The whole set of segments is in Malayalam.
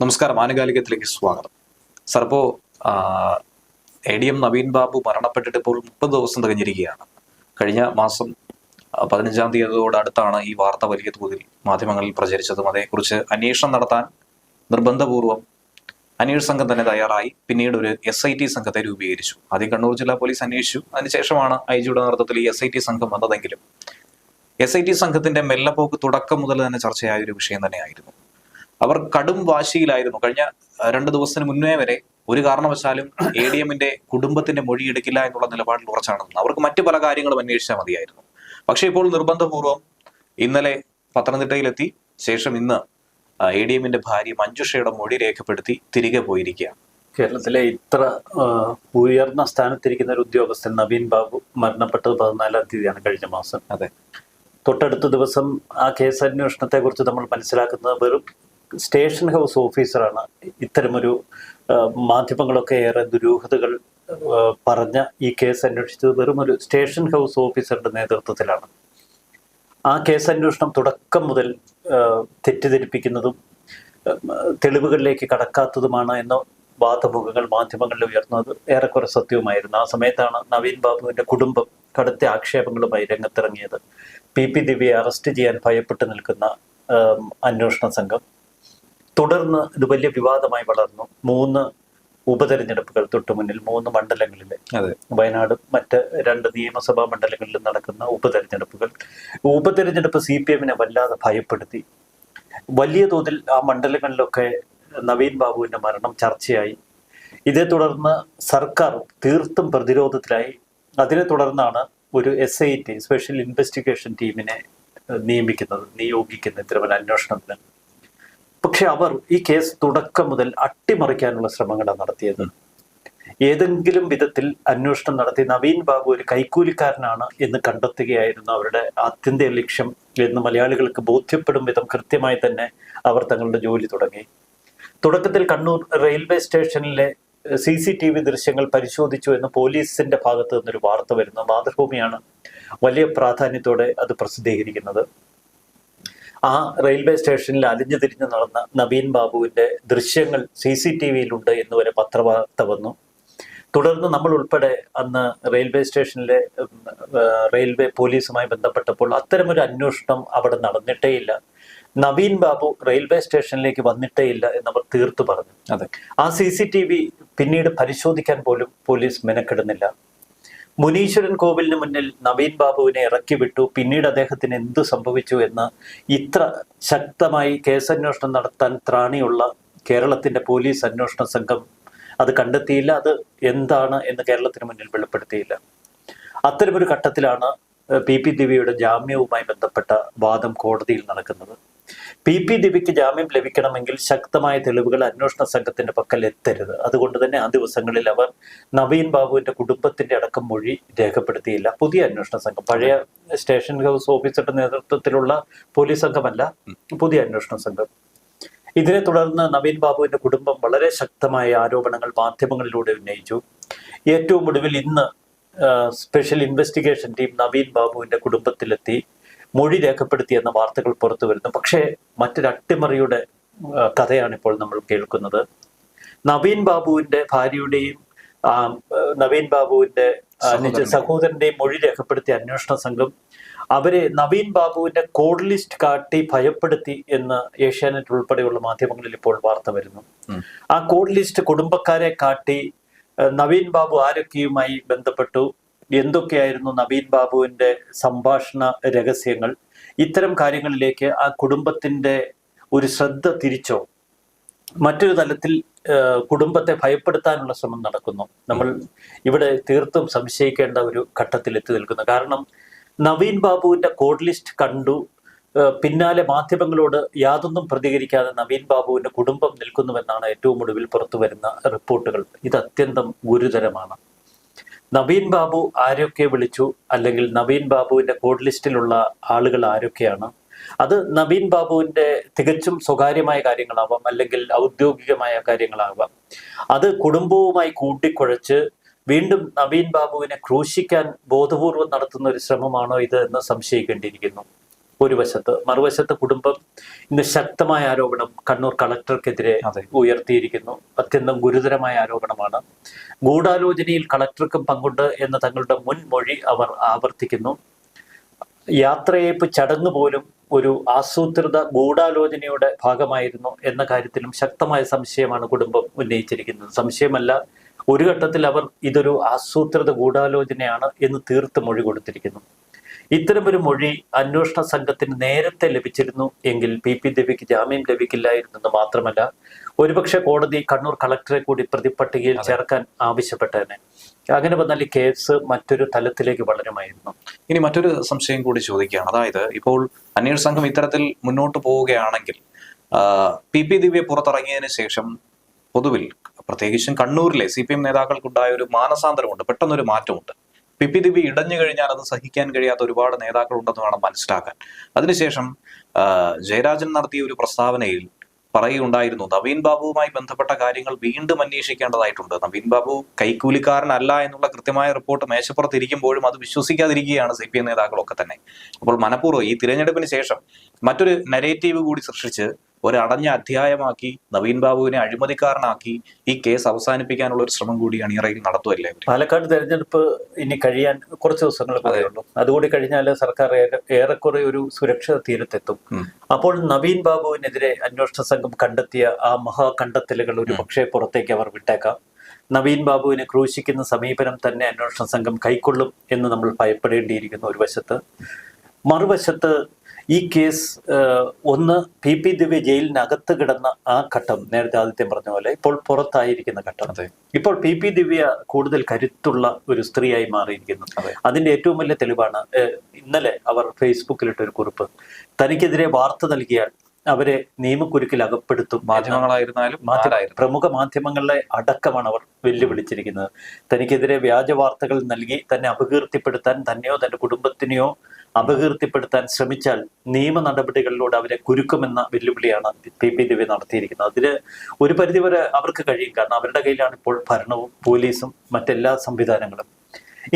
നമസ്കാരം, ആനുകാലികത്തിലേക്ക് സ്വാഗതം. സാർ, ഇപ്പോൾ ADM നവീൻ ബാബു മരണപ്പെട്ടിട്ട് ഇപ്പോൾ 30 ദിവസം തികഞ്ഞിരിക്കുകയാണ്. കഴിഞ്ഞ മാസം 15-ാം തീയതിയോടടുത്താണ് ഈ വാർത്ത വലിയ തോതിൽ മാധ്യമങ്ങളിൽ പ്രചരിച്ചതും അതേക്കുറിച്ച് അന്വേഷണം നടത്താൻ നിർബന്ധപൂർവം അന്വേഷണ സംഘം തന്നെ തയ്യാറായി. പിന്നീട് ഒരു SIT സംഘത്തെ രൂപീകരിച്ചു. ആദ്യം കണ്ണൂർ ജില്ലാ പോലീസ് അന്വേഷിച്ചു. അതിനുശേഷമാണ് IG-യുടെ നേതൃത്വത്തിൽ ഈ SIT സംഘം വന്നതെങ്കിലും SIT സംഘത്തിന്റെ മെല്ലപ്പോക്ക് തുടക്കം മുതൽ തന്നെ ചർച്ചയായ ഒരു വിഷയം തന്നെയായിരുന്നു. അവർ കടും വാശിയിലായിരുന്നു. കഴിഞ്ഞ 2 ദിവസത്തിന് മുന്നേ വരെ ഒരു കാരണവശാലും ADMന്റെ കുടുംബത്തിന്റെ മൊഴി എടുക്കില്ല എന്നുള്ള നിലപാടിൽ ഉറച്ചാണ് നിന്നത്. അവർക്ക് മറ്റു പല കാര്യങ്ങളും അന്വേഷിച്ചാൽ മതിയായിരുന്നു. പക്ഷെ ഇപ്പോൾ നിർബന്ധപൂർവം ഇന്നലെ പത്തനംതിട്ടയിലെത്തി, ശേഷം ഇന്ന് ADMന്റെ ഭാര്യ മഞ്ജുഷയുടെ മൊഴി രേഖപ്പെടുത്തി തിരികെ പോയിരിക്കുകയാണ്. കേരളത്തിലെ ഇത്ര ഉയർന്ന സ്ഥാനത്തിരിക്കുന്ന ഒരു ഉദ്യോഗസ്ഥൻ നവീൻ ബാബു മരണപ്പെട്ടത് 14-ാം തീയതിയാണ് കഴിഞ്ഞ മാസം. അതെ, തൊട്ടടുത്ത ദിവസം ആ കേസ് അന്വേഷണത്തെ കുറിച്ച് നമ്മൾ മനസ്സിലാക്കുന്നത് വെറും സ്റ്റേഷൻ ഹൗസ് ഓഫീസറാണ് ഇത്തരമൊരു മാധ്യമങ്ങളൊക്കെ ഏറെ ദുരൂഹതകൾ പറഞ്ഞ ഈ കേസ് അന്വേഷിച്ചത് വെറും ഒരു സ്റ്റേഷൻ ഹൗസ് ഓഫീസറുടെ നേതൃത്വത്തിലാണ്. ആ കേസ് അന്വേഷണം തുടക്കം മുതൽ തെറ്റിദ്ധരിപ്പിക്കുന്നതും തെളിവുകളിലേക്ക് കടക്കാത്തതുമാണ് എന്ന വാദമുഖങ്ങൾ മാധ്യമങ്ങളിൽ ഉയർന്നത് ഏറെക്കുറെ സത്യവുമായിരുന്നു. ആ സമയത്താണ് നവീൻ ബാബുവിന്റെ കുടുംബം കടുത്ത ആക്ഷേപങ്ങളുമായി രംഗത്തിറങ്ങിയത്. PP ദിവ്യയെ അറസ്റ്റ് ചെയ്യാൻ ഭയപ്പെട്ട് നിൽക്കുന്ന അന്വേഷണ സംഘം. തുടർന്ന് ഇത് വലിയ വിവാദമായി വളർന്നു. 3 ഉപതെരഞ്ഞെടുപ്പുകൾ തൊട്ടു മുന്നിൽ 3 മണ്ഡലങ്ങളിലെ, വയനാടും മറ്റ് 2 നിയമസഭാ മണ്ഡലങ്ങളിലും നടക്കുന്ന ഉപതെരഞ്ഞെടുപ്പ് CPM-നെ വല്ലാതെ ഭയപ്പെടുത്തി. വലിയ തോതിൽ ആ മണ്ഡലങ്ങളിലൊക്കെ നവീൻ ബാബുവിന്റെ മരണം ചർച്ചയായി. ഇതേ തുടർന്ന് സർക്കാർ തീർത്തും പ്രതിരോധത്തിലായി. അതിനെ തുടർന്നാണ് ഒരു SIT സ്പെഷ്യൽ ഇൻവെസ്റ്റിഗേഷൻ ടീമിനെ നിയോഗിക്കുന്നത് ഇത്തരം അന്വേഷണത്തിന്. പക്ഷെ അവർ ഈ കേസ് തുടക്കം മുതൽ അട്ടിമറിക്കാനുള്ള ശ്രമങ്ങളാണ് നടത്തിയത്. ഏതെങ്കിലും വിധത്തിൽ അന്വേഷണം നടത്തി നവീൻ ബാബു ഒരു കൈക്കൂലിക്കാരനാണ് എന്ന് കണ്ടെത്തുകയായിരുന്നു അവരുടെ ആത്യന്തിക ലക്ഷ്യം എന്ന് മലയാളികൾക്ക് ബോധ്യപ്പെടും വിധം കൃത്യമായി തന്നെ അവർ തങ്ങളുടെ ജോലി തുടങ്ങി. തുടക്കത്തിൽ കണ്ണൂർ റെയിൽവേ സ്റ്റേഷനിലെ CCTV ദൃശ്യങ്ങൾ പരിശോധിച്ചു എന്ന് പോലീസിന്റെ ഭാഗത്ത് നിന്നൊരു വാർത്ത വരുന്നു. മാതൃഭൂമിയാണ് വലിയ പ്രാധാന്യത്തോടെ അത് പ്രസിദ്ധീകരിക്കുന്നത്. ആ റെയിൽവേ സ്റ്റേഷനിൽ അലിഞ്ഞു തിരിഞ്ഞു നടന്ന നവീൻ ബാബുവിന്റെ ദൃശ്യങ്ങൾ CCTV-യിലുണ്ട് എന്ന് വരെ പത്രവാർത്ത വന്നു. തുടർന്ന് നമ്മൾ ഉൾപ്പെടെ അന്ന് റെയിൽവേ സ്റ്റേഷനിലെ റെയിൽവേ പോലീസുമായി ബന്ധപ്പെട്ടപ്പോൾ അത്തരമൊരു അന്വേഷണം അവിടെ നടന്നിട്ടേയില്ല, നവീൻ ബാബു റെയിൽവേ സ്റ്റേഷനിലേക്ക് വന്നിട്ടേയില്ല എന്നവർ തീർത്തു പറഞ്ഞു. അതെ, ആ CCTV പിന്നീട് പരിശോധിക്കാൻ പോലും പോലീസ് മെനക്കെടുന്നില്ല. മുനീശ്വരൻ കോവിലിന് മുന്നിൽ നവീൻ ബാബുവിനെ ഇറക്കി വിട്ടു. പിന്നീട് അദ്ദേഹത്തിന് എന്തു സംഭവിച്ചു എന്ന് ഇത്ര ശക്തമായി കേസന്വേഷണം നടത്താൻ ത്രാണിയുള്ള കേരളത്തിന്റെ പോലീസ് അന്വേഷണ സംഘം അത് കണ്ടെത്തിയില്ല. അത് എന്താണ് എന്ന് കേരളത്തിന് മുന്നിൽ വെളിപ്പെടുത്തിയില്ല. അത്തരമൊരു ഘട്ടത്തിലാണ് PP ദിവ്യയുടെ ജാമ്യവുമായി ബന്ധപ്പെട്ട വാദം കോടതിയിൽ നടക്കുന്നത്. PP ദിവ്യയ്ക്ക് ജാമ്യം ലഭിക്കണമെങ്കിൽ ശക്തമായ തെളിവുകൾ അന്വേഷണ സംഘത്തിന്റെ പക്കൽ എത്തരുത്. അതുകൊണ്ട് തന്നെ ആ ദിവസങ്ങളിൽ അവർ നവീൻ ബാബുവിന്റെ കുടുംബത്തിന്റെ അടക്കം മൊഴി രേഖപ്പെടുത്തിയില്ല. പുതിയ അന്വേഷണ സംഘം, പഴയ സ്റ്റേഷൻ ഹൗസ് ഓഫീസറുടെ നേതൃത്വത്തിലുള്ള പോലീസ് സംഘമല്ല, പുതിയ അന്വേഷണ സംഘം. ഇതിനെ തുടർന്ന് നവീൻ ബാബുവിന്റെ കുടുംബം വളരെ ശക്തമായ ആരോപണങ്ങൾ മാധ്യമങ്ങളിലൂടെ ഉന്നയിച്ചു. ഏറ്റവും ഒടുവിൽ ഇന്ന് സ്പെഷ്യൽ ഇൻവെസ്റ്റിഗേഷൻ ടീം നവീൻ ബാബുവിന്റെ കുടുംബത്തിലെത്തി മൊഴി രേഖപ്പെടുത്തിയെന്ന വാർത്തകൾ പുറത്തു വരുന്നു. പക്ഷേ മറ്റൊരു അട്ടിമറിയുടെ കഥയാണ് ഇപ്പോൾ നമ്മൾ കേൾക്കുന്നത്. നവീൻ ബാബുവിന്റെ ഭാര്യയുടെയും നവീൻ ബാബുവിന്റെ സഹോദരന്റെയും മൊഴി രേഖപ്പെടുത്തിയ അന്വേഷണ സംഘം അവരെ നവീൻ ബാബുവിന്റെ കോഡ് ലിസ്റ്റ് കാട്ടി ഭയപ്പെടുത്തി എന്ന് ഏഷ്യാനെറ്റ് ഉൾപ്പെടെയുള്ള മാധ്യമങ്ങളിൽ ഇപ്പോൾ വാർത്ത വരുന്നു. ആ കോഡ് ലിസ്റ്റ് കുടുംബക്കാരെ കാട്ടി നവീൻ ബാബു ആരൊക്കെയുമായി ബന്ധപ്പെട്ടു, എന്തൊക്കെയായിരുന്നു നവീൻ ബാബുവിന്റെ സംഭാഷണ രഹസ്യങ്ങൾ, ഇത്തരം കാര്യങ്ങളിലേക്ക് ആ കുടുംബത്തിന്റെ ഒരു ശ്രദ്ധ തിരിച്ചോ മറ്റൊരു തലത്തിൽ കുടുംബത്തെ ഭയപ്പെടുത്താനുള്ള ശ്രമം നടക്കുന്നു. നമ്മൾ ഇവിടെ തീർത്തും സംശയിക്കേണ്ട ഒരു ഘട്ടത്തിൽ എത്തി നിൽക്കുന്നു. കാരണം നവീൻ ബാബുവിന്റെ കോഡ് ലിസ്റ്റ് കണ്ടു, പിന്നാലെ മാധ്യമങ്ങളോട് യാതൊന്നും പ്രതികരിക്കാതെ നവീൻ ബാബുവിന്റെ കുടുംബം നിൽക്കുന്നുവെന്നാണ് ഏറ്റവും ഒടുവിൽ പുറത്തു വരുന്ന റിപ്പോർട്ടുകൾ. ഇത് അത്യന്തം ഗുരുതരമാണ്. നവീൻ ബാബു ആരൊക്കെ വിളിച്ചു, അല്ലെങ്കിൽ നവീൻ ബാബുവിന്റെ കോഡ് ലിസ്റ്റിലുള്ള ആളുകൾ ആരൊക്കെയാണ്, അത് നവീൻ ബാബുവിന്റെ തികച്ചും സ്വകാര്യമായ കാര്യങ്ങളാവാം, അല്ലെങ്കിൽ ഔദ്യോഗികമായ കാര്യങ്ങളാവാം. അത് കുടുംബവുമായി കൂട്ടിക്കുഴച്ച് വീണ്ടും നവീൻ ബാബുവിനെ ക്രൂശിക്കാൻ ബോധപൂർവം നടത്തുന്ന ഒരു ശ്രമമാണോ ഇത് എന്ന് സംശയിക്കേണ്ടിയിരിക്കുന്നു. ഒരു വശത്ത്, മറുവശത്ത് കുടുംബം ഇന്ന് ശക്തമായ ആരോപണം കണ്ണൂർ കളക്ടർക്കെതിരെ ഉയർത്തിയിരിക്കുന്നു. അത്യന്തം ഗുരുതരമായ ആരോപണമാണ്. ഗൂഢാലോചനയിൽ കളക്ടർക്കും പങ്കുണ്ട് എന്ന തങ്ങളുടെ മുൻമൊഴി അവർ ആവർത്തിക്കുന്നു. യാത്രയയപ്പ് ചടങ്ങ് പോലും ഒരു ആസൂത്രിത ഗൂഢാലോചനയുടെ ഭാഗമായിരുന്നു എന്ന കാര്യത്തിലും ശക്തമായ സംശയമാണ് കുടുംബം ഉന്നയിച്ചിരിക്കുന്നത്. സംശയമല്ല, ഒരു ഘട്ടത്തിൽ അവർ ഇതൊരു ആസൂത്രിത ഗൂഢാലോചനയാണ് എന്ന് തീർത്ത് മൊഴി കൊടുത്തിരിക്കുന്നു. ഇത്തരമൊരു മൊഴി അന്വേഷണ സംഘത്തിന് നേരത്തെ ലഭിച്ചിരുന്നു എങ്കിൽ പി ദിവ്യയ്ക്ക് ജാമ്യം ലഭിക്കില്ലായിരുന്നെന്ന് മാത്രമല്ല, ഒരുപക്ഷെ കോടതി കണ്ണൂർ കളക്ടറെ കൂടി പ്രതിപട്ടികയിൽ ചേർക്കാൻ ആവശ്യപ്പെട്ടേനെ. അങ്ങനെ വന്നാൽ ഈ കേസ് മറ്റൊരു തലത്തിലേക്ക് വളരുമായിരുന്നു. ഇനി മറ്റൊരു സംശയം കൂടി ചോദിക്കുകയാണ്. അതായത് ഇപ്പോൾ അന്വേഷണ സംഘം ഇത്തരത്തിൽ മുന്നോട്ട് പോവുകയാണെങ്കിൽ പി ദിവ്യ പുറത്തിറങ്ങിയതിനു ശേഷം പൊതുവിൽ പ്രത്യേകിച്ചും കണ്ണൂരിലെ CPM നേതാക്കൾക്കുണ്ടായ ഒരു മാനസാന്തരമുണ്ട്, പെട്ടെന്നൊരു മാറ്റമുണ്ട്. പി ദിവ്യ ഇടഞ്ഞു കഴിഞ്ഞാൽ അത് സഹിക്കാൻ കഴിയാത്ത ഒരുപാട് നേതാക്കളുണ്ടെന്ന് വേണം മനസ്സിലാക്കാൻ. അതിനുശേഷം ജയരാജൻ നടത്തിയ ഒരു പ്രസ്താവനയിൽ പറയുകയുണ്ടായിരുന്നു, നവീൻ ബാബുവുമായി ബന്ധപ്പെട്ട കാര്യങ്ങൾ വീണ്ടും അന്വേഷിക്കേണ്ടതായിട്ടുണ്ട്. നവീൻ ബാബു കൈക്കൂലിക്കാരനല്ല എന്നുള്ള കൃത്യമായ റിപ്പോർട്ട് മേശപ്പുറത്തിരിക്കുമ്പോഴും അത് വിശ്വസിക്കാതിരിക്കുകയാണ് CPM നേതാക്കളൊക്കെ തന്നെ. അപ്പോൾ മനഃപൂർവ്വം ഈ തിരഞ്ഞെടുപ്പിന് ശേഷം മറ്റൊരു നരേറ്റീവ് കൂടി സൃഷ്ടിച്ച് ഒരു അടഞ്ഞ അധ്യായമാക്കി നവീൻ ബാബുവിനെ അഴിമതിക്കാരനാക്കി ഈ കേസ് അവസാനിപ്പിക്കാനുള്ള ഒരു ശ്രമം കൂടി അണിയറയിൽ നടത്തുമല്ലേ? പാലക്കാട് തെരഞ്ഞെടുപ്പ് ഇനി കഴിയാൻ കുറച്ച് ദിവസങ്ങൾ കൂടെയുള്ളൂ. അതുകൂടി കഴിഞ്ഞാൽ സർക്കാർ ഏറെക്കുറെ ഒരു സുരക്ഷിത തീരത്തെത്തും. അപ്പോൾ നവീൻ ബാബുവിനെതിരെ അന്വേഷണ സംഘം കണ്ടെത്തിയ ആ മഹാ കണ്ടെത്തലുകൾ ഒരു പക്ഷേ പുറത്തേക്ക് അവർ വിട്ടേക്കാം. നവീൻ ബാബുവിനെ ക്രൂശിക്കുന്ന സമീപനം തന്നെ അന്വേഷണ സംഘം കൈക്കൊള്ളും എന്ന് നമ്മൾ ഭയപ്പെടേണ്ടിയിരിക്കുന്നു ഒരു വശത്ത്. മറുവശത്ത് ഈ കേസ് ഒന്ന് പി ദിവ്യ ജയിലിനകത്ത് കിടന്ന ആ ഘട്ടം, നേരത്തെ ആദിത്യം പറഞ്ഞ പോലെ ഇപ്പോൾ പുറത്തായിരിക്കുന്ന ഘട്ടം. ഇപ്പോൾ പി ദിവ്യ കൂടുതൽ കരുത്തുള്ള ഒരു സ്ത്രീയായി മാറിയിരിക്കുന്നു. അതിന്റെ ഏറ്റവും വലിയ തെളിവാണ് ഇന്നലെ അവർ ഫേസ്ബുക്കിലിട്ടൊരു കുറിപ്പ്. തനിക്കെതിരെ വാർത്ത നൽകിയാൽ അവരെ നിയമക്കുരുക്കിൽ അകപ്പെടുത്തും. മാധ്യമങ്ങളായിരുന്നാലും പ്രമുഖ മാധ്യമങ്ങളെ അടക്കമാണ് അവർ വെല്ലുവിളിച്ചിരിക്കുന്നത്. തനിക്കെതിരെ വ്യാജ വാർത്തകൾ നൽകി തന്നെ അപകീർത്തിപ്പെടുത്താൻ, തന്നെയോ തന്റെ കുടുംബത്തിനെയോ അപകീർത്തിപ്പെടുത്താൻ ശ്രമിച്ചാൽ നിയമ നടപടികളിലൂടെ അവരെ കുരുക്കുമെന്ന വെല്ലുവിളിയാണ് പി ദിവ്യ നടത്തിയിരിക്കുന്നത്. അതിന് ഒരു പരിധിവരെ അവർക്ക് കഴിയും. കാരണം അവരുടെ കയ്യിലാണ് ഇപ്പോൾ ഭരണവും പോലീസും മറ്റെല്ലാ സംവിധാനങ്ങളും.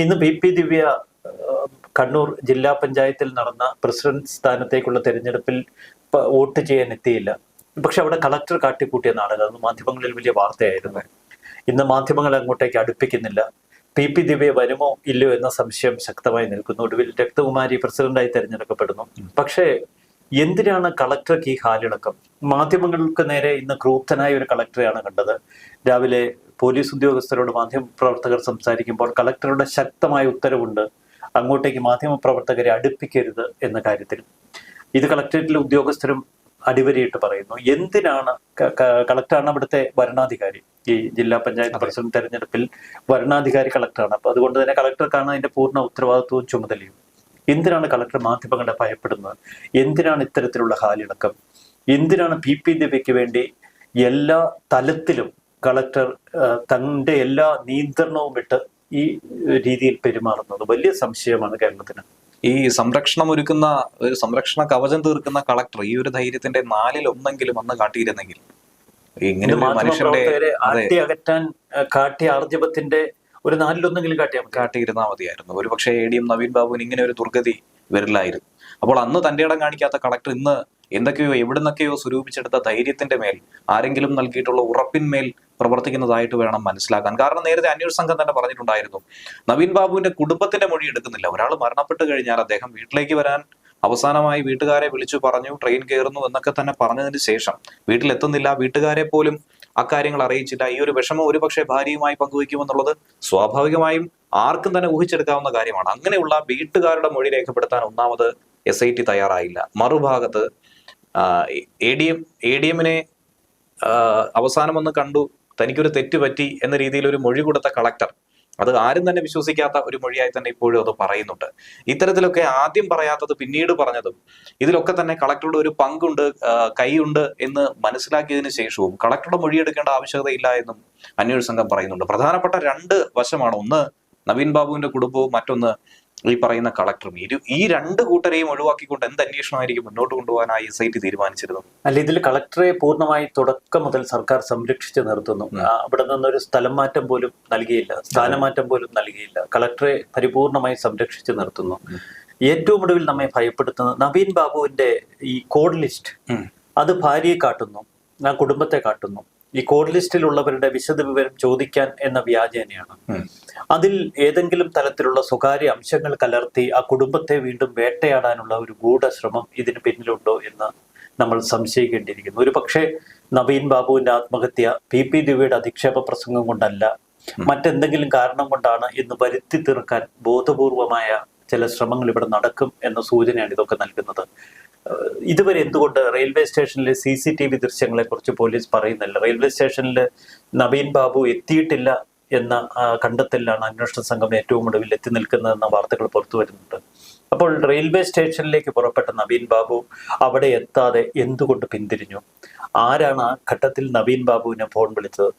ഇന്ന് പി ദിവ്യ കണ്ണൂർ ജില്ലാ പഞ്ചായത്തിൽ നടന്ന പ്രസിഡന്റ് സ്ഥാനത്തേക്കുള്ള തെരഞ്ഞെടുപ്പിൽ വോട്ട് ചെയ്യാൻ എത്തിയില്ല. പക്ഷെ അവിടെ കളക്ടർ കാട്ടിക്കൂട്ടിയ നാടകം അത് മാധ്യമങ്ങളിൽ വലിയ വാർത്തയായിരുന്നു. ഇന്ന് മാധ്യമങ്ങൾ അങ്ങോട്ടേക്ക് അടുപ്പിക്കുന്നില്ല. പി ദിവ്യ വരുമോ ഇല്ലയോ എന്ന സംശയം ശക്തമായി നിൽക്കുന്നു. ഒടുവിൽ രക്തകുമാരി പ്രസിഡന്റായി തെരഞ്ഞെടുക്കപ്പെടുന്നു. പക്ഷേ എന്തിനാണ് കളക്ടർക്ക് ഈ ഹാലിളക്കം? മാധ്യമങ്ങൾക്ക് നേരെ ഇന്ന് ക്രൂപ്തനായ ഒരു കളക്ടറെയാണ് കണ്ടത്. രാവിലെ പോലീസ് ഉദ്യോഗസ്ഥരോട് മാധ്യമപ്രവർത്തകർ സംസാരിക്കുമ്പോൾ കളക്ടറുടെ ശക്തമായ ഉത്തരവുണ്ട്, അങ്ങോട്ടേക്ക് മാധ്യമപ്രവർത്തകരെ അടുപ്പിക്കരുത് എന്ന കാര്യത്തിൽ. ഇത് കളക്ടറേറ്റിലെ ഉദ്യോഗസ്ഥരും അടിവരയിട്ട് പറയുന്നു. എന്തിനാണ് കളക്ടറാണ് അവിടുത്തെ വരണാധികാരി. ഈ ജില്ലാ പഞ്ചായത്ത് പ്രസിഡന്റ് തെരഞ്ഞെടുപ്പിൽ വരണാധികാരി കളക്ടറാണ്. അപ്പൊ അതുകൊണ്ട് തന്നെ കളക്ടർക്കാണ് അതിന്റെ പൂർണ്ണ ഉത്തരവാദിത്വവും ചുമതലയും. എന്തിനാണ് കളക്ടർ മാധ്യമങ്ങളെ ഭയപ്പെടുന്നത്? എന്തിനാണ് ഇത്തരത്തിലുള്ള ഹാലിളക്കം? എന്തിനാണ് പി ദിവ്യയ്ക്ക് വേണ്ടി എല്ലാ തലത്തിലും കളക്ടർ തന്റെ എല്ലാ നിയന്ത്രണവും വിട്ട് ഈ രീതിയിൽ പെരുമാറുന്നത്? വലിയ സംശയമാണ് കേരളത്തിന്. ഈ സംരക്ഷണം ഒരുക്കുന്ന ഒരു സംരക്ഷണ കവചം തീർക്കുന്ന കളക്ടർ ഈ ഒരു ധൈര്യത്തിന്റെ 1/4 അന്ന് കാട്ടിയിരുന്നെങ്കിൽ ഇങ്ങനെ മനുഷ്യന്റെ അകറ്റാൻ കാട്ടിയ ആർജവത്തിന്റെ ഒരു 1/4 കാട്ടിയിരുന്നാൽ മതിയായിരുന്നു. ഒരു പക്ഷേ ADM നവീൻ ബാബുവിന് ഇങ്ങനെ ഒരു ദുർഗതി വരില്ലായിരുന്നു. അപ്പോൾ അന്ന് തന്റെ ഇടം കാണിക്കാത്ത കളക്ടർ ഇന്ന് എന്തൊക്കെയോ എവിടുന്നൊക്കെയോ സ്വരൂപിച്ചെടുത്ത ധൈര്യത്തിന്റെ മേൽ, ആരെങ്കിലും നൽകിയിട്ടുള്ള ഉറപ്പിന്മേൽ പ്രവർത്തിക്കുന്നതായിട്ട് വേണം മനസ്സിലാക്കാൻ. കാരണം നേരത്തെ അന്വേഷണ സംഘം തന്നെ പറഞ്ഞിട്ടുണ്ടായിരുന്നു, നവീൻ ബാബുവിന്റെ കുടുംബത്തിന്റെ മൊഴി എടുക്കുന്നില്ല. ഒരാൾ മരണപ്പെട്ട് കഴിഞ്ഞാൽ അദ്ദേഹം വീട്ടിലേക്ക് വരാൻ അവസാനമായി വീട്ടുകാരെ വിളിച്ചു പറഞ്ഞു, ട്രെയിൻ കയറുന്നു എന്നൊക്കെ തന്നെ പറഞ്ഞതിന് ശേഷം വീട്ടിലെത്തുന്നില്ല, വീട്ടുകാരെ പോലും അക്കാര്യങ്ങൾ അറിയിച്ചില്ല. ഈ ഒരു വിഷമം ഒരുപക്ഷെ ഭാര്യയുമായി പങ്കുവയ്ക്കുമെന്നുള്ളത് സ്വാഭാവികമായും ആർക്കും തന്നെ ഊഹിച്ചെടുക്കാവുന്ന കാര്യമാണ്. അങ്ങനെയുള്ള വീട്ടുകാരുടെ മൊഴി രേഖപ്പെടുത്താൻ ഒന്നാമത് SIT തയ്യാറായില്ല. മറുഭാഗത്ത് ADMനെ അവസാനം ഒന്ന് കണ്ടു, തനിക്കൊരു തെറ്റ് പറ്റി എന്ന രീതിയിൽ ഒരു മൊഴി കൊടുത്ത കളക്ടർ അത് ആരും തന്നെ വിശ്വസിക്കാത്ത ഒരു മൊഴിയായി തന്നെ ഇപ്പോഴും അത് പറയുന്നുണ്ട്. ഇത്തരത്തിലൊക്കെ ആദ്യം പറയാത്തത് പിന്നീട് പറഞ്ഞതും ഇതിലൊക്കെ തന്നെ കളക്ടറുടെ ഒരു പങ്കുണ്ട്, കൈയുണ്ട് എന്ന് മനസ്സിലാക്കിയതിനു ശേഷവും കളക്ടറുടെ മൊഴിയെടുക്കേണ്ട ആവശ്യകതയില്ല എന്നും അന്വേഷണ സംഘം പറയുന്നുണ്ട്. പ്രധാനപ്പെട്ട 2 വശമാണ്. ഒന്ന് നവീൻ ബാബുവിന്റെ കുടുംബവും, മറ്റൊന്ന് ഈ പറയുന്ന കളക്ടറും. ഈ 2 കൂട്ടരെയും ഒഴിവാക്കിക്കൊണ്ട് എന്ത് അന്വേഷണമായിരിക്കും മുന്നോട്ട് കൊണ്ടുപോകാനായി SIT തീരുമാനിച്ചിരുന്നത്? അല്ല, ഇതിൽ കളക്ടറെ പൂർണ്ണമായി തുടക്കം മുതൽ സർക്കാർ സംരക്ഷിച്ച് നിർത്തുന്നു. അവിടെ നിന്നൊരു സ്ഥലം മാറ്റം പോലും നൽകിയില്ല, സ്ഥാനമാറ്റം പോലും നൽകിയില്ല. കളക്ടറെ പരിപൂർണമായി സംരക്ഷിച്ച് നിർത്തുന്നു. ഏറ്റവും ഒടുവിൽ നമ്മെ ഭയപ്പെടുത്തുന്നത് നവീൻ ബാബുവിന്റെ ഈ കോഡ് ലിസ്റ്റ്, അത് ഭാര്യയെ കാട്ടുന്നു, ആ കുടുംബത്തെ കാട്ടുന്നു. ഈ കോഡ് ലിസ്റ്റിലുള്ളവരുടെ വിശദവിവരം ചോദിക്കാൻ എന്ന വ്യാജേനയാണ്. അതിൽ ഏതെങ്കിലും തലത്തിലുള്ള സ്വകാര്യ അംശങ്ങൾ കലർത്തി ആ കുടുംബത്തെ വീണ്ടും വേട്ടയാടാനുള്ള ഒരു ഗൂഢശ്രമം ഇതിന് പിന്നിലുണ്ടോ എന്ന് നമ്മൾ സംശയിക്കേണ്ടിയിരിക്കുന്നു. ഒരു പക്ഷേ നവീൻ ബാബുവിന്റെ ആത്മഹത്യ PP ദിവ്യയുടെ അധിക്ഷേപ പ്രസംഗം കൊണ്ടല്ല, മറ്റെന്തെങ്കിലും കാരണം കൊണ്ടാണ് എന്ന് വരുത്തി തീർക്കാൻ ബോധപൂർവമായ ചില ശ്രമങ്ങൾ ഇവിടെ നടക്കും എന്ന സൂചനയാണ് ഇതൊക്കെ നൽകുന്നത്. ഇതുവരെ എന്തുകൊണ്ട് റെയിൽവേ സ്റ്റേഷനിലെ CCTV ദൃശ്യങ്ങളെ കുറിച്ച് പോലീസ് പറയുന്നില്ല? റെയിൽവേ സ്റ്റേഷനിൽ നവീൻ ബാബു എത്തിയിട്ടില്ല എന്ന കണ്ടെത്തലിലാണ് അന്വേഷണ സംഘം ഏറ്റവും ഒടുവിൽ എത്തി നിൽക്കുന്നതെന്ന വാർത്തകൾ പുറത്തു വരുന്നുണ്ട്. അപ്പോൾ റെയിൽവേ സ്റ്റേഷനിലേക്ക് പുറപ്പെട്ട നവീൻ ബാബു അവിടെ എത്താതെ എന്തുകൊണ്ട് പിന്തിരിഞ്ഞു? ആരാണ് ആ ഘട്ടത്തിൽ നവീൻ ബാബുവിനെ ഫോൺ വിളിച്ചത്?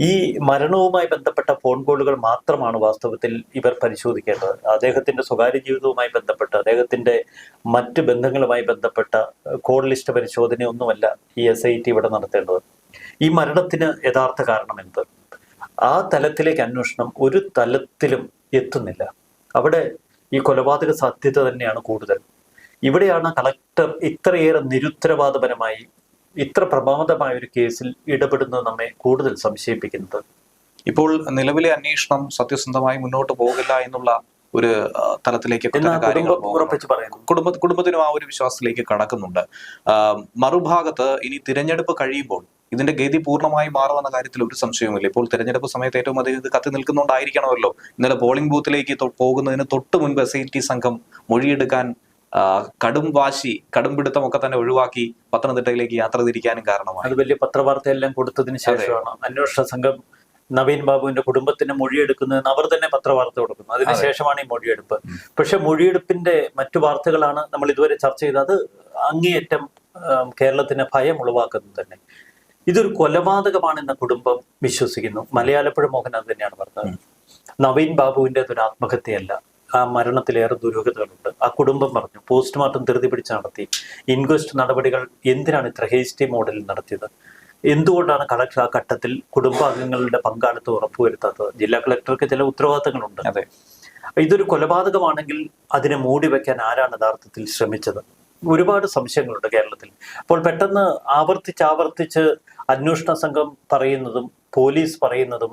ഈ മരണവുമായി ബന്ധപ്പെട്ട ഫോൺ കോളുകൾ മാത്രമാണ് വാസ്തവത്തിൽ ഇവർ പരിശോധിക്കേണ്ടത്. അദ്ദേഹത്തിന്റെ സ്വകാര്യ ജീവിതവുമായി ബന്ധപ്പെട്ട്, അദ്ദേഹത്തിന്റെ മറ്റ് ബന്ധങ്ങളുമായി ബന്ധപ്പെട്ട കോൾ ലിസ്റ്റ് പരിശോധനയൊന്നുമല്ല ഈ SIT ഇവിടെ നടത്തേണ്ടത്. ഈ മരണത്തിന് യഥാർത്ഥ കാരണം എന്ത്? ആ തലത്തിലേക്ക് അന്വേഷണം ഒരു തലത്തിലും എത്തുന്നില്ല. അവിടെ ഈ കൊലപാതക സാധ്യത തന്നെയാണ് കൂടുതൽ. ഇവിടെയാണ് കളക്ടർ ഇത്രയേറെ നിരുത്തരവാദപരമായി ഇത്ര പ്രമാദമായ ഒരു കേസിൽ ഇടപെടുന്നത് നമ്മെ കൂടുതൽ സംശയിപ്പിക്കുന്നത്. ഇപ്പോൾ നിലവിലെ അന്വേഷണം സത്യസന്ധമായി മുന്നോട്ട് പോകില്ല എന്നുള്ള ഒരു തലത്തിലേക്ക് കുടുംബത്തിനും ആ ഒരു വിശ്വാസത്തിലേക്ക് കടക്കുന്നുണ്ട്. മറുഭാഗത്ത് ഇനി തിരഞ്ഞെടുപ്പ് കഴിയുമ്പോൾ ഇതിന്റെ ഗതി പൂർണ്ണമായി മാറുമെന്ന കാര്യത്തിൽ ഒരു സംശയവുമില്ല. ഇപ്പോൾ തിരഞ്ഞെടുപ്പ് സമയത്ത് ഏറ്റവും അധികം ഇത് കത്തി നിൽക്കുന്നുണ്ടായിരിക്കണമല്ലോ. ഇന്നലെ പോളിംഗ് ബൂത്തിലേക്ക് പോകുന്നതിന് തൊട്ട് മുൻപ് SIT സംഘം മൊഴിയെടുക്കാൻ കടും വാശി, കടുംപിടുത്തമൊക്കെ തന്നെ ഒഴിവാക്കി പത്തനംതിട്ടയിലേക്ക് യാത്ര തിരിക്കാനും കാരണമായി. അത് വലിയ പത്രവാർത്തയെല്ലാം കൊടുത്തതിന് ശേഷമാണ് അന്വേഷണ സംഘം നവീൻ ബാബുവിന്റെ കുടുംബത്തിന് മൊഴിയെടുക്കുന്നതെന്ന് അവർ തന്നെ പത്രവാർത്ത കൊടുക്കുന്നു. അതിനുശേഷമാണ് ഈ മൊഴിയെടുപ്പ്. പക്ഷെ മൊഴിയെടുപ്പിന്റെ മറ്റു വാർത്തകളാണ് നമ്മൾ ഇതുവരെ ചർച്ച ചെയ്തത്. അത് അങ്ങേയറ്റം കേരളത്തിന് ഭയം ഉളവാക്കുന്നത് തന്നെ. ഇതൊരു കൊലപാതകമാണെന്ന കുടുംബം വിശ്വസിക്കുന്നു. മലയാളപ്പുഴ മോഹൻ അത് തന്നെയാണ് പറഞ്ഞത്. നവീൻ ബാബുവിന്റെ ഒരു ആത്മഹത്യയല്ല, ആ മരണത്തിലേറെ ദുരൂഹതകളുണ്ട്. ആ കുടുംബം പറഞ്ഞു പോസ്റ്റ്മോർട്ടം ധൃതി പിടിച്ച് നടത്തി. ഇൻക്വസ്റ്റ് നടപടികൾ എന്തിനാണ് ഇത്ര ഹേസ്റ്റി മോഡലിൽ നടത്തിയത്? എന്തുകൊണ്ടാണ് കളക്ടർ ആ ഘട്ടത്തിൽ കുടുംബാംഗങ്ങളുടെ പങ്കാളിത്തം ഉറപ്പുവരുത്താത്തത്? ജില്ലാ കളക്ടർക്ക് ചില ഉത്തരവാദിത്തങ്ങളുണ്ട്. ഇതൊരു കൊലപാതകമാണെങ്കിൽ അതിനെ മൂടി വെക്കാൻ ആരാണ് യഥാർത്ഥത്തിൽ ശ്രമിച്ചത്? ഒരുപാട് സംശയങ്ങളുണ്ട് കേരളത്തിൽ. അപ്പോൾ പെട്ടെന്ന് ആവർത്തിച്ച് അന്വേഷണ സംഘം പറയുന്നതും പോലീസ് പറയുന്നതും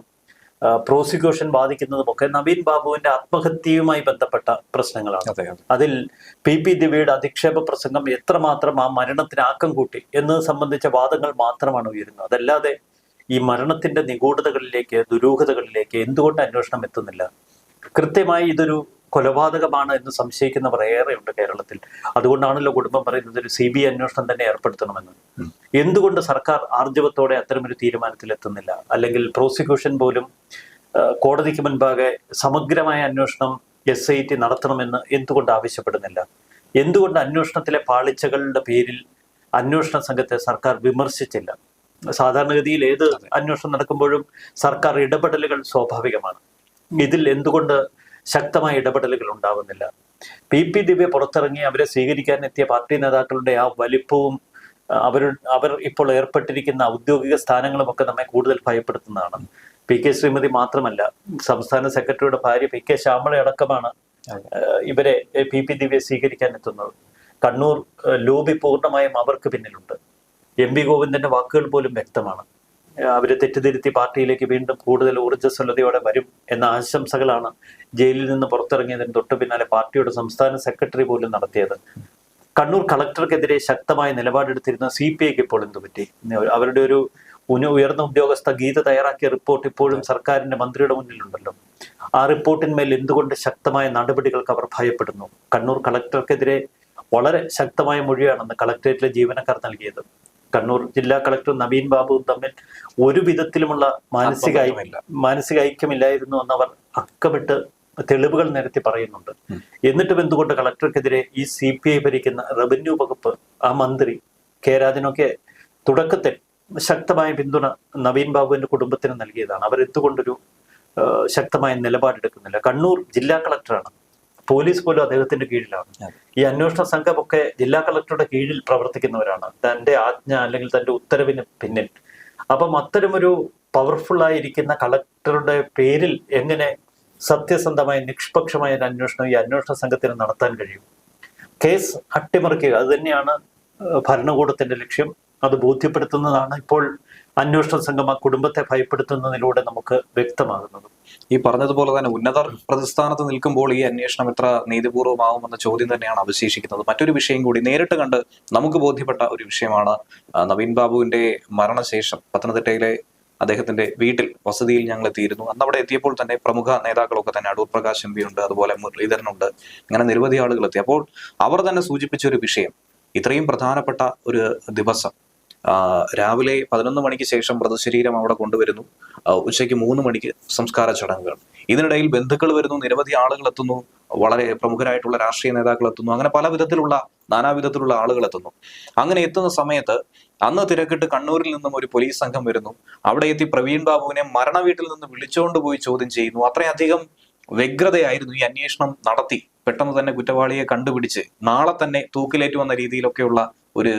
പ്രോസിക്യൂഷൻ ബാധിക്കുന്നതുമൊക്കെ നവീൻ ബാബുവിന്റെ ആത്മഹത്യയുമായി ബന്ധപ്പെട്ട പ്രശ്നങ്ങളാണ്. അതിൽ PP ദിവ്യയുടെ അധിക്ഷേപ പ്രസംഗം എത്രമാത്രം ആ മരണത്തിന് ആക്കം കൂട്ടി എന്നത് സംബന്ധിച്ച വാദങ്ങൾ മാത്രമാണ് ഉയരുന്നത്. അതല്ലാതെ ഈ മരണത്തിന്റെ നിഗൂഢതകളിലേക്ക്, ദുരൂഹതകളിലേക്ക് എന്തുകൊണ്ട് അന്വേഷണം എത്തുന്നില്ല? കൃത്യമായി ഇതൊരു കൊലപാതകമാണ് എന്ന് സംശയിക്കുന്നവർ ഏറെയുണ്ട് കേരളത്തിൽ. അതുകൊണ്ടാണല്ലോ കുടുംബം പറയുന്നത് ഒരു CBI അന്വേഷണം തന്നെ ഏർപ്പെടുത്തണമെന്ന്. എന്തുകൊണ്ട് സർക്കാർ ആർജവത്തോടെ അത്തരമൊരു തീരുമാനത്തിൽ എത്തുന്നില്ല? അല്ലെങ്കിൽ പ്രോസിക്യൂഷൻ പോലും കോടതിക്ക് മുൻപാകെ സമഗ്രമായ അന്വേഷണം SIT നടത്തണമെന്ന് എന്തുകൊണ്ട് ആവശ്യപ്പെടുന്നില്ല? എന്തുകൊണ്ട് അന്വേഷണത്തിലെ പാളിച്ചകളുടെ പേരിൽ അന്വേഷണ സംഘത്തെ സർക്കാർ വിമർശിച്ചില്ല? സാധാരണഗതിയിൽ ഏത് അന്വേഷണം നടക്കുമ്പോഴും സർക്കാർ ഇടപെടലുകൾ സ്വാഭാവികമാണ്. ഇതിൽ എന്തുകൊണ്ട് ശക്തമായ ഇടപെടലുകൾ ഉണ്ടാവുന്നില്ല? PP ദിവ്യ പുറത്തിറങ്ങി അവരെ സ്വീകരിക്കാൻ എത്തിയ പാർട്ടി നേതാക്കളുടെ ആ വലിപ്പവും അവർ ഇപ്പോൾ ഏർപ്പെട്ടിരിക്കുന്ന ഔദ്യോഗിക സ്ഥാനങ്ങളുമൊക്കെ നമ്മെ കൂടുതൽ ഭയപ്പെടുത്തുന്നതാണ്. PK ശ്രീമതി മാത്രമല്ല, സംസ്ഥാന സെക്രട്ടറിയുടെ ഭാര്യ PK ശ്യാമള അടക്കമാണ് ഇവരെ PP ദിവ്യ സ്വീകരിക്കാൻ എത്തുന്നത്. കണ്ണൂർ ലോബി പൂർണ്ണമായും അവർക്ക് പിന്നിലുണ്ട്. MV ഗോവിന്ദന്റെ വാക്കുകൾ പോലും വ്യക്തമാണ്. അവരെ തെറ്റിദ്ധരുത്തി പാർട്ടിയിലേക്ക് വീണ്ടും കൂടുതൽ ഊർജ്ജസ്വലതയോടെ വരും എന്ന ആശംസകളാണ് ജയിലിൽ നിന്ന് പുറത്തിറങ്ങിയതിന് തൊട്ടു പിന്നാലെ പാർട്ടിയുടെ സംസ്ഥാന സെക്രട്ടറി പോലും നടത്തിയത്. കണ്ണൂർ കളക്ടർക്കെതിരെ ശക്തമായ നിലപാടെടുത്തിരുന്ന CPIക്ക് ഇപ്പോൾ എന്തു പറ്റി? അവരുടെ ഒരു ഉയർന്ന ഉദ്യോഗസ്ഥ ഗീത തയ്യാറാക്കിയ റിപ്പോർട്ട് ഇപ്പോഴും സർക്കാരിന്റെ മന്ത്രിയുടെ മുന്നിലുണ്ടല്ലോ. ആ റിപ്പോർട്ടിന്മേൽ എന്തുകൊണ്ട് ശക്തമായ നടപടികൾക്ക് അവർ ഭയപ്പെടുന്നു? കണ്ണൂർ കളക്ടർക്കെതിരെ വളരെ ശക്തമായ മൊഴിയാണെന്ന് കളക്ടറേറ്റിലെ ജീവനക്കാർ നൽകിയത്. കണ്ണൂർ ജില്ലാ കളക്ടർ നവീൻ ബാബുവും തമ്മിൽ ഒരു വിധത്തിലുമുള്ള മാനസിക ഐക്യമില്ലായിരുന്നു എന്നവർ അക്കമിട്ട് തെളിവുകൾ നിരത്തി പറയുന്നുണ്ട്. എന്നിട്ടും എന്തുകൊണ്ട് കളക്ടർക്കെതിരെ ഈ CPI ഭരിക്കുന്ന റവന്യൂ വകുപ്പ്, ആ മന്ത്രി K രാജനൊക്കെ തുടക്കത്തിൽ ശക്തമായ പിന്തുണ നവീൻ ബാബുവിന്റെ കുടുംബത്തിന് നൽകിയതാണ്. അവരെന്തുകൊണ്ടൊരു ശക്തമായ നിലപാടെടുക്കുന്നില്ല? കണ്ണൂർ ജില്ലാ കളക്ടറാണ്, പോലീസ് പോലും അദ്ദേഹത്തിന്റെ കീഴിലാണ്. ഈ അന്വേഷണ സംഘമൊക്കെ ജില്ലാ കളക്ടറുടെ കീഴിൽ പ്രവർത്തിക്കുന്നവരാണ്, തന്റെ ആജ്ഞ അല്ലെങ്കിൽ തന്റെ ഉത്തരവിന് പിന്നിൽ. അപ്പം അത്തരമൊരു പവർഫുൾ ആയിരിക്കുന്ന കളക്ടറുടെ പേരിൽ എങ്ങനെ സത്യസന്ധമായ നിഷ്പക്ഷമായ ഒരു അന്വേഷണം ഈ അന്വേഷണ സംഘത്തിന് നടത്താൻ കഴിയും. കേസ് അട്ടിമറിക്കുക, അത് തന്നെയാണ് ഭരണകൂടത്തിന്റെ ലക്ഷ്യം. അത് ബോധ്യപ്പെടുത്തുന്നതാണ് ഇപ്പോൾ അന്വേഷണ സംഘം ആ കുടുംബത്തെ ഭയപ്പെടുത്തുന്നതിലൂടെ നമുക്ക് വ്യക്തമാകുന്നത്. ഈ പറഞ്ഞതുപോലെ തന്നെ ഉന്നതർ പ്രതിസ്ഥാനത്ത് നിൽക്കുമ്പോൾ ഈ അന്വേഷണം എത്ര നീതിപൂർവമാവുമെന്ന ചോദ്യം തന്നെയാണ് അവശേഷിക്കുന്നത്. മറ്റൊരു വിഷയം കൂടി നേരിട്ട് കണ്ട് നമുക്ക് ബോധ്യപ്പെട്ട ഒരു വിഷയമാണ് നവീൻ ബാബുവിന്റെ മരണശേഷം പത്തനംതിട്ടയിലെ അദ്ദേഹത്തിന്റെ വീട്ടിൽ വസതിയിൽ ഞങ്ങൾ എത്തിയിരുന്നു. അന്ന് അവിടെ എത്തിയപ്പോൾ തന്നെ പ്രമുഖ നേതാക്കളൊക്കെ തന്നെ, അടൂർ പ്രകാശ് എം പി ഉണ്ട്, അതുപോലെ മുരളീധരനുണ്ട്, അങ്ങനെ നിരവധി ആളുകൾ എത്തി. അപ്പോൾ അവർ തന്നെ സൂചിപ്പിച്ച ഒരു വിഷയം, ഇത്രയും പ്രധാനപ്പെട്ട ഒരു ദിവസം രാവിലെ 11 മണിക്ക് ശേഷം മൃതശരീരം അവിടെ കൊണ്ടുവരുന്നു, ഉച്ചയ്ക്ക് 3 മണിക്ക് സംസ്കാര ചടങ്ങുകൾ, ഇതിനിടയിൽ ബന്ധുക്കൾ വരുന്നു, നിരവധി ആളുകൾ എത്തുന്നു, വളരെ പ്രമുഖരായിട്ടുള്ള രാഷ്ട്രീയ നേതാക്കൾ എത്തുന്നു, അങ്ങനെ പല വിധത്തിലുള്ള നാനാവിധത്തിലുള്ള ആളുകൾ എത്തുന്നു. അങ്ങനെ എത്തുന്ന സമയത്ത് അന്ന് തിരക്കിട്ട് കണ്ണൂരിൽ നിന്നും ഒരു പോലീസ് സംഘം വരുന്നു. അവിടെ എത്തി പ്രവീൺ ബാബുവിനെ മരണ വീട്ടിൽ നിന്ന് വിളിച്ചുകൊണ്ട് പോയി ചോദ്യം ചെയ്യുന്നു. അത്രയധികം വ്യഗ്രതയായിരുന്നു ഈ അന്വേഷണം നടത്തി പെട്ടെന്ന് തന്നെ കുറ്റവാളിയെ കണ്ടുപിടിച്ച് നാളെ തന്നെ തൂക്കിലേറ്റുവന്ന രീതിയിലൊക്കെയുള്ള ഒരു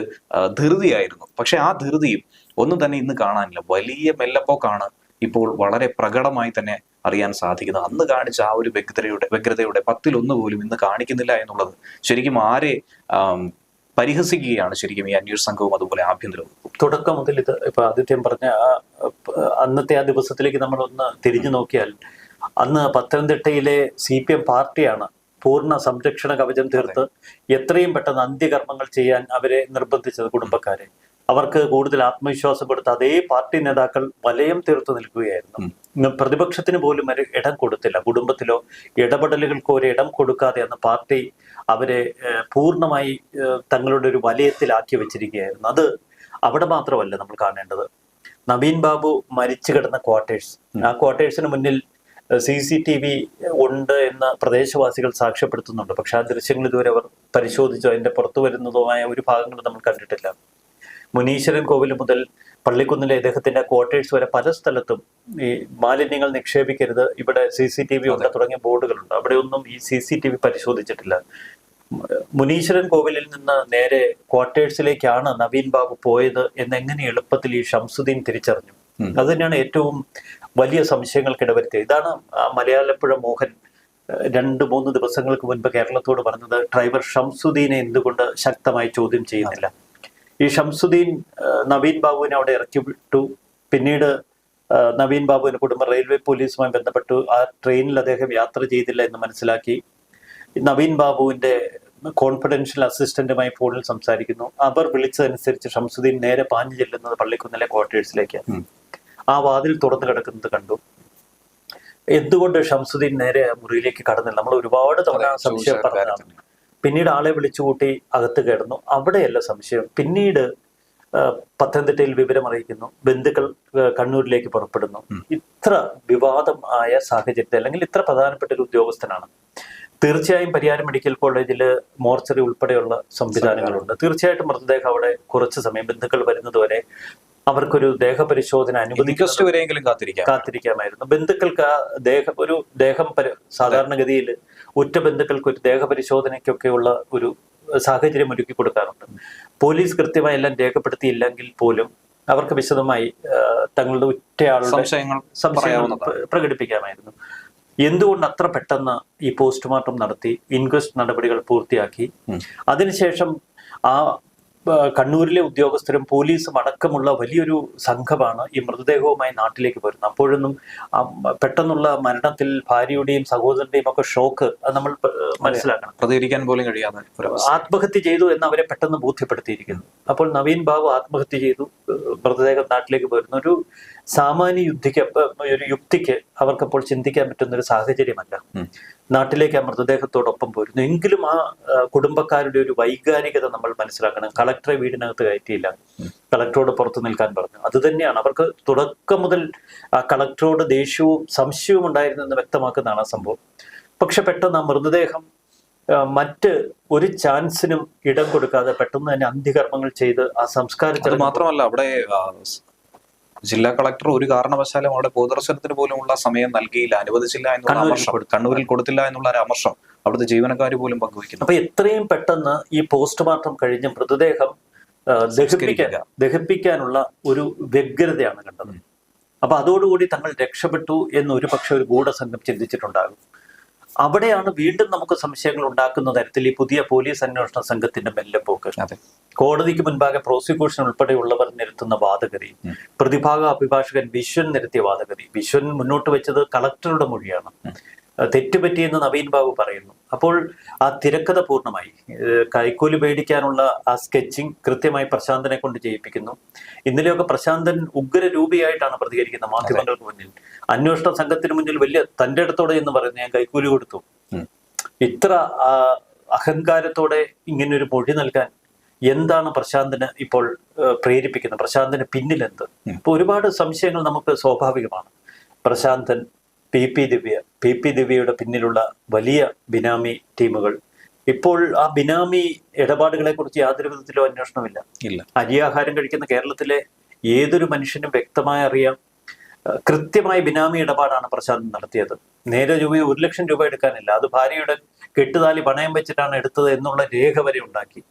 ധൃതിയായിരുന്നു. പക്ഷെ ആ ധൃതിയും ഒന്നും തന്നെ ഇന്ന് കാണാനില്ല. വലിയ മെല്ലപ്പോക്കാണ് ഇപ്പോൾ വളരെ പ്രകടമായി തന്നെ അറിയാൻ സാധിക്കുന്നത്. അന്ന് കാണിച്ച ആ ഒരു വ്യഗ്രതയുടെ 10-1 പോലും ഇന്ന് കാണിക്കുന്നില്ല എന്നുള്ളത് ശരിക്കും ആരെ പരിഹസിക്കുകയാണ് ശരിക്കും ഈ അന്വേഷണ സംഘവും അതുപോലെ ആഭ്യന്തരവും. തുടക്കം മുതൽ ഇത് ഇപ്പൊ ആദിത്യം പറഞ്ഞ അന്നത്തെ ആ ദിവസത്തിലേക്ക് നമ്മൾ ഒന്ന് തിരിഞ്ഞു നോക്കിയാൽ, അന്ന് പത്തനംതിട്ടയിലെ CPM പാർട്ടിയാണ് പൂർണ്ണ സംരക്ഷണ കവചം തീർത്ത് എത്രയും പെട്ടെന്ന് അന്ത്യകർമ്മങ്ങൾ ചെയ്യാൻ അവരെ നിർബന്ധിച്ചത്. കുടുംബക്കാരെ അവർക്ക് കൂടുതൽ ആത്മവിശ്വാസം കൊടുത്ത അതേ പാർട്ടി നേതാക്കൾ വലയം തീർത്തു നിൽക്കുകയായിരുന്നു. പ്രതിപക്ഷത്തിന് പോലും ഒരു ഇടം കൊടുത്തില്ല. കുടുംബത്തിലോ ഇടപെടലുകൾക്കോ ഒരു ഇടം കൊടുക്കാതെ അന്ന് പാർട്ടി അവരെ പൂർണ്ണമായി തങ്ങളുടെ ഒരു വലയത്തിലാക്കി വെച്ചിരിക്കുകയായിരുന്നു. അത് അവിടെ മാത്രമല്ല നമ്മൾ കാണേണ്ടത്, നവീൻ ബാബു മരിച്ചു കിടന്ന ക്വാർട്ടേഴ്സ്, ആ ക്വാർട്ടേഴ്സിന് മുന്നിൽ CCTV ഉണ്ട് എന്ന് പ്രദേശവാസികൾ സാക്ഷ്യപ്പെടുത്തുന്നുണ്ട്. പക്ഷെ ആ ദൃശ്യങ്ങൾ ഇതുവരെ അവർ പരിശോധിച്ചോ അതിന്റെ പുറത്തു വരുന്നതുമായ ഒരു ഭാഗങ്ങൾ നമ്മൾ കണ്ടിട്ടില്ല. മുനീശ്വരൻ കോവിൽ മുതൽ പള്ളിക്കുന്നിലെ ഇദ്ദേഹത്തിന്റെ ക്വാർട്ടേഴ്സ് വരെ പല സ്ഥലത്തും ഈ മാലിന്യങ്ങൾ നിക്ഷേപിക്കരുത്, ഇവിടെ CCTV ഉണ്ട് തുടങ്ങിയ ബോർഡുകളുണ്ട്. അവിടെയൊന്നും ഈ CCTV പരിശോധിച്ചിട്ടില്ല. മുനീശ്വരൻ കോവിലിൽ നിന്ന് നേരെ ക്വാർട്ടേഴ്സിലേക്കാണ് നവീൻ ബാബു പോയത് എന്നെങ്ങനെ എളുപ്പത്തിൽ ഈ ഷംസുദ്ദീൻ തിരിച്ചറിഞ്ഞു? അത് തന്നെയാണ് ഏറ്റവും വലിയ സംശയങ്ങൾക്ക് ഇടവരുത്തിയത്. ഇതാണ് മലയാളപ്പുഴ മോഹൻ 2-3 ദിവസങ്ങൾക്ക് മുൻപ് കേരളത്തോട് പറഞ്ഞത്, ഡ്രൈവർ ഷംസുദ്ദീനെ എന്തുകൊണ്ട് ശക്തമായി ചോദ്യം ചെയ്യുന്നില്ല. ഈ ഷംസുദ്ദീൻ നവീൻ ബാബുവിനെ അവിടെ ഇറക്കി വിട്ടു. പിന്നീട് നവീൻ ബാബുവിന്റെ കുടുംബം റെയിൽവേ പോലീസുമായി ബന്ധപ്പെട്ടു. ആ ട്രെയിനിൽ അദ്ദേഹം യാത്ര ചെയ്തില്ല എന്ന് മനസ്സിലാക്കി. നവീൻ ബാബുവിന്റെ കോൺഫിഡൻഷ്യൽ അസിസ്റ്റന്റുമായി ഫോണിൽ സംസാരിക്കുന്നു. അവർ വിളിച്ചതനുസരിച്ച് ഷംസുദ്ദീൻ നേരെ പാഞ്ഞു ചെല്ലുന്നത് പള്ളിക്കുന്നിലെ ക്വാർട്ടേഴ്സിലേക്ക്. ആ വാതിൽ തുറന്നു കിടക്കുന്നത് കണ്ടു. എന്തുകൊണ്ട് ഷംസുദ്ദീൻ നേരെ മുറിയിലേക്ക് കടന്നില്ല? നമ്മൾ ഒരുപാട് തവണ സംശയം പറഞ്ഞതാണ്. പിന്നീട് ആളെ വിളിച്ചുകൂട്ടി അകത്ത് കയറുന്നു. അവിടെയല്ല സംശയം. പിന്നീട് പത്തനംതിട്ടയിൽ വിവരം അറിയിക്കുന്നു, ബന്ധുക്കൾ കണ്ണൂരിലേക്ക് പുറപ്പെടുന്നു. ഇത്ര വിവാദം ആയ സാഹചര്യത്തിൽ, അല്ലെങ്കിൽ ഇത്ര പ്രധാനപ്പെട്ട ഒരു ഉദ്യോഗസ്ഥനാണ്. തീർച്ചയായും പരിയാരം മെഡിക്കൽ കോളേജിൽ മോർച്ചറി ഉൾപ്പെടെയുള്ള സംവിധാനങ്ങളുണ്ട്. തീർച്ചയായിട്ടും മൃതദേഹം അവിടെ കുറച്ചു സമയം ബന്ധുക്കൾ വരുന്നതുവരെ അവർക്കൊരു ദേഹപരിശോധന അനുവദിക്കും കാത്തിരിക്കാമായിരുന്നു. ബന്ധുക്കൾക്ക് ആ ദേഹം സാധാരണഗതിയിൽ ഉറ്റ ബന്ധുക്കൾക്ക് ഒരു ദേഹപരിശോധനയ്ക്കൊക്കെയുള്ള ഒരു സാഹചര്യം ഒരുക്കി കൊടുക്കാറുണ്ട്. പോലീസ് കൃത്യമായി എല്ലാം രേഖപ്പെടുത്തിയില്ലെങ്കിൽ പോലും അവർക്ക് വിശദമായി തങ്ങളുടെ ഉറ്റയാളുടെ സംശയങ്ങൾ പ്രകടിപ്പിക്കാമായിരുന്നു. എന്തുകൊണ്ട് അത്ര പെട്ടെന്ന് ഈ പോസ്റ്റ്മോർട്ടം നടത്തി ഇൻക്വസ്റ്റ് നടപടികൾ പൂർത്തിയാക്കി അതിനുശേഷം ആ കണ്ണൂരിലെ ഉദ്യോഗസ്ഥരും പോലീസും അടക്കമുള്ള വലിയൊരു സംഘമാണ് ഈ മൃതദേഹവുമായി നാട്ടിലേക്ക് വരുന്നത്? അപ്പോഴൊന്നും പെട്ടെന്നുള്ള മരണത്തിൽ ഭാര്യയുടെയും സഹോദരന്റെയും ഒക്കെ ഷോക്ക് അത് നമ്മൾ മനസ്സിലാക്കണം. പ്രതികരിക്കാൻ പോലും കഴിയാതെ ആത്മഹത്യ ചെയ്തു എന്ന് അവരെ പെട്ടെന്ന് ബോധ്യപ്പെടുത്തിയിരിക്കുന്നു. അപ്പോൾ നവീൻ ബാബു ആത്മഹത്യ ചെയ്തു, മൃതദേഹം നാട്ടിലേക്ക് വരുന്നു. ഒരു സാമാന്യ യുക്തിക്ക് അവർക്കപ്പോൾ ചിന്തിക്കാൻ പറ്റുന്ന ഒരു സാഹചര്യമല്ല. നാട്ടിലേക്ക് ആ മൃതദേഹത്തോടൊപ്പം പോരുന്നു. എങ്കിലും ആ കുടുംബക്കാരുടെ ഒരു വൈകാരികത നമ്മൾ മനസ്സിലാക്കണം. കളക്ടറെ വീടിനകത്ത് കയറ്റിയില്ല, കളക്ടറോട് പുറത്തു നിൽക്കാൻ പറഞ്ഞു. അത് തന്നെയാണ് അവർക്ക് തുടക്കം മുതൽ ആ കളക്ടറോട് ദേഷ്യവും സംശയവും ഉണ്ടായിരുന്നു എന്ന് വ്യക്തമാക്കുന്നതാണ് ആ സംഭവം. പക്ഷെ പെട്ടെന്ന് ആ മൃതദേഹം മറ്റ് ഒരു ചാൻസിനും ഇടം കൊടുക്കാതെ പെട്ടെന്ന് തന്നെ അന്ത്യകർമ്മങ്ങൾ ചെയ്ത് ആ സംസ്കാരത്തിൽ മാത്രമല്ല അവിടെ ജില്ലാ കളക്ടർ ഒരു കാരണവശാലും അവിടെ പൊതുദർശനത്തിന് പോലുമുള്ള സമയം നൽകിയില്ല, അനുവദിച്ചില്ല എന്നുള്ള അമർഷം, കണ്ണൂരിൽ കൊടുത്തില്ല എന്നുള്ള ഒരു അമർഷം അവിടുത്തെ ജീവനക്കാർ പോലും പങ്കുവയ്ക്കുന്നു. അപ്പൊ എത്രയും പെട്ടെന്ന് ഈ പോസ്റ്റ്മോർട്ടം കഴിഞ്ഞ് മൃതദേഹം ദഹിപ്പിക്കാനുള്ള ഒരു വ്യഗ്രതയാണ് കണ്ടത്. അപ്പൊ അതോടുകൂടി തങ്ങൾ രക്ഷപ്പെട്ടു എന്ന് ഒരു പക്ഷെ ഒരു ഗൂഢസംഘം ചിന്തിച്ചിട്ടുണ്ടാകും. അവിടെയാണ് വീണ്ടും നമുക്ക് സംശയങ്ങൾ ഉണ്ടാക്കുന്ന തരത്തിൽ ഈ പുതിയ പോലീസ് അന്വേഷണ സംഘത്തിന്റെ മെല്ലെപ്പോക്ക്. കോടതിക്ക് മുൻപാകെ പ്രോസിക്യൂഷൻ ഉൾപ്പെടെയുള്ളവർ നിരത്തുന്ന വാദഗതി, പ്രതിഭാഗ അഭിഭാഷകൻ വിശ്വൻ നിരത്തിയ വാദഗതി, വിശ്വൻ മുന്നോട്ട് വെച്ചത് കളക്ടറുടെ മൊഴിയാണ്. തെറ്റുപറ്റിയെന്ന് നവീൻ ബാബു പറയുന്നു. അപ്പോൾ ആ തിരക്കഥ പൂർണ്ണമായി. കൈക്കൂലി മേടിക്കാനുള്ള ആ സ്കെച്ചിങ് കൃത്യമായി പ്രശാന്തനെ കൊണ്ട് ചെയ്യിപ്പിക്കുന്നു. ഇന്നലെയൊക്കെ പ്രശാന്തൻ ഉഗ്രരൂപിയായിട്ടാണ് പ്രതികരിക്കുന്നത് മാധ്യമങ്ങൾക്ക് മുന്നിൽ. അന്വേഷണ സംഘത്തിന് മുന്നിൽ വലിയ തന്റെ അടുത്തോടെ എന്ന് പറയുന്നത് ഞാൻ കൈക്കൂലി കൊടുത്തു. ഇത്ര അഹങ്കാരത്തോടെ ഇങ്ങനൊരു മൊഴി നൽകാൻ എന്താണ് പ്രശാന്തന് ഇപ്പോൾ പ്രേരിപ്പിക്കുന്നത്? പ്രശാന്തന് പിന്നിലെന്ത്? ഇപ്പൊ ഒരുപാട് സംശയങ്ങൾ നമുക്ക് സ്വാഭാവികമാണ്. പ്രശാന്തൻ, പി പി ദിവ്യയുടെ പിന്നിലുള്ള വലിയ ബിനാമി ടീമുകൾ. ഇപ്പോൾ ആ ബിനാമി ഇടപാടുകളെ കുറിച്ച് യാതൊരു വിധത്തിലും അന്വേഷണമില്ല. അരിയാഹാരം കഴിക്കുന്ന കേരളത്തിലെ ഏതൊരു മനുഷ്യനും വ്യക്തമായി അറിയാം, കൃത്യമായ ബിനാമി ഇടപാടാണ് പ്രശാന്തൻ നടത്തിയത്. നേരെ രൂപ 1 ലക്ഷം രൂപ എടുക്കാനില്ല, അത് ഭാര്യയുടെ കെട്ടുതാലി പണയം വെച്ചിട്ടാണ് എടുത്തത് എന്നുള്ള രേഖ വരെ ഉണ്ടാക്കി.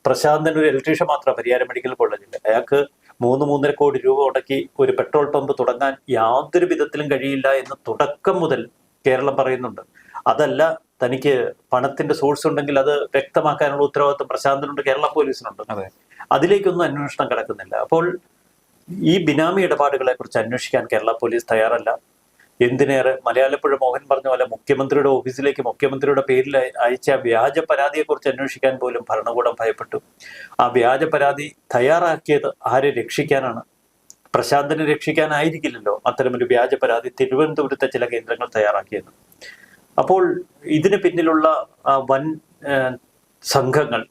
പ്രശാന്തൻ ഒരു ഇലക്ട്രീഷ്യൻ മാത്രമാണ് പരിയാരം മെഡിക്കൽ കോളേജിൽ. അയാൾക്ക് 3-3.5 കോടി രൂപ മുടക്കി ഒരു പെട്രോൾ പമ്പ് തുടങ്ങാൻ യാതൊരു വിധത്തിലും കഴിയില്ല എന്ന് തുടക്കം മുതൽ കേരളം പറയുന്നുണ്ട്. അതല്ല, തനിക്ക് പണത്തിന്റെ സോഴ്സ് ഉണ്ടെങ്കിൽ അത് വ്യക്തമാക്കാനുള്ള ഉത്തരവാദിത്വം പ്രശാന്തനുണ്ട്, കേരള പോലീസിനുണ്ട്. അതിലേക്കൊന്നും അന്വേഷണം കിടക്കുന്നില്ല. അപ്പോൾ ഈ ബിനാമി ഇടപാടുകളെ കുറിച്ച് അന്വേഷിക്കാൻ കേരള പോലീസ് തയ്യാറല്ല. എന്തിനേറെ, മലയാളപ്പുഴ മോഹൻ പറഞ്ഞ പോലെ മുഖ്യമന്ത്രിയുടെ ഓഫീസിലേക്ക് മുഖ്യമന്ത്രിയുടെ പേരിൽ അയച്ച വ്യാജ പരാതിയെക്കുറിച്ച് അന്വേഷിക്കാൻ പോലും ഭരണകൂടം ഭയപ്പെട്ടു. ആ വ്യാജ പരാതി തയ്യാറാക്കിയത് ആരെ രക്ഷിക്കാനാണ്? പ്രശാന്തനെ രക്ഷിക്കാനായിരിക്കില്ലല്ലോ അത്തരമൊരു വ്യാജ പരാതി തിരുവനന്തപുരത്തെ ചില കേന്ദ്രങ്ങൾ തയ്യാറാക്കിയത്. അപ്പോൾ ഇതിന് പിന്നിലുള്ള വൻ സംഘങ്ങൾ,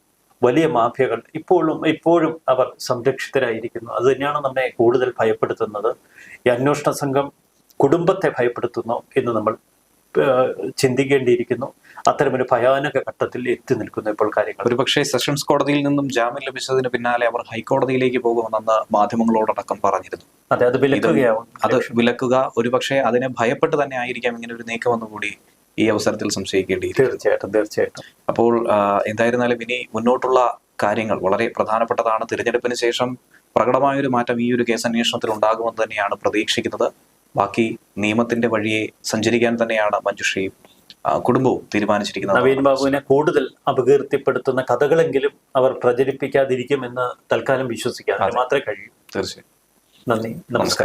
വലിയ മാഫിയകൾ ഇപ്പോഴും അവർ സംരക്ഷിതരായിരിക്കുന്നു. അത് തന്നെയാണ് നമ്മെ കൂടുതൽ ഭയപ്പെടുത്തുന്നത്. ഈ അന്വേഷണ സംഘം കുടുംബത്തെ ഭയപ്പെടുത്തുന്നു എന്ന് നമ്മൾ ചിന്തിക്കേണ്ടിയിരിക്കുന്നു. അത്തരമൊരു ഭയാനക ഘട്ടത്തിൽ എത്തി നിൽക്കുന്നു ഇപ്പോൾ കാര്യങ്ങൾ. ഒരുപക്ഷെ സെഷൻസ് കോടതിയിൽ നിന്നും ജാമ്യം ലഭിച്ചതിന് പിന്നാലെ അവർ ഹൈക്കോടതിയിലേക്ക് പോകുമെന്ന് മാധ്യമങ്ങളോടടക്കം പറഞ്ഞിരുന്നു. അതെ, അത് വിലക്കുകയാവും. അത് വിലക്കുക, ഒരുപക്ഷെ അതിനെ ഭയപ്പെട്ട് തന്നെ ആയിരിക്കാം ഇങ്ങനെ ഒരു നീക്കമെന്ന് കൂടി ഈ അവസരത്തിൽ സംശയിക്കേണ്ടി. തീർച്ചയായിട്ടും. അപ്പോൾ എന്തായിരുന്നാലും ഇനി മുന്നോട്ടുള്ള കാര്യങ്ങൾ വളരെ പ്രധാനപ്പെട്ടതാണ്. തിരഞ്ഞെടുപ്പിന് ശേഷം പ്രകടമായൊരു മാറ്റം ഈ ഒരു കേസ് അന്വേഷണത്തിൽ ഉണ്ടാകുമെന്ന് തന്നെയാണ് പ്രതീക്ഷിക്കുന്നത്. ബാക്കി നിയമത്തിന്റെ വഴിയെ സഞ്ചരിക്കാൻ തന്നെയാണ് മഞ്ജുഷയും കുടുംബവും തീരുമാനിച്ചിരിക്കുന്നത്. നവീൻ ബാബുവിനെ കൂടുതൽ അപകീർത്തിപ്പെടുത്തുന്ന കഥകളെങ്കിലും അവർ പ്രചരിപ്പിക്കാതിരിക്കുമെന്ന് തൽക്കാലം വിശ്വസിക്കാം. മാത്രമേ കഴിയൂ. തീർച്ചയായും. നന്ദി, നമസ്കാരം.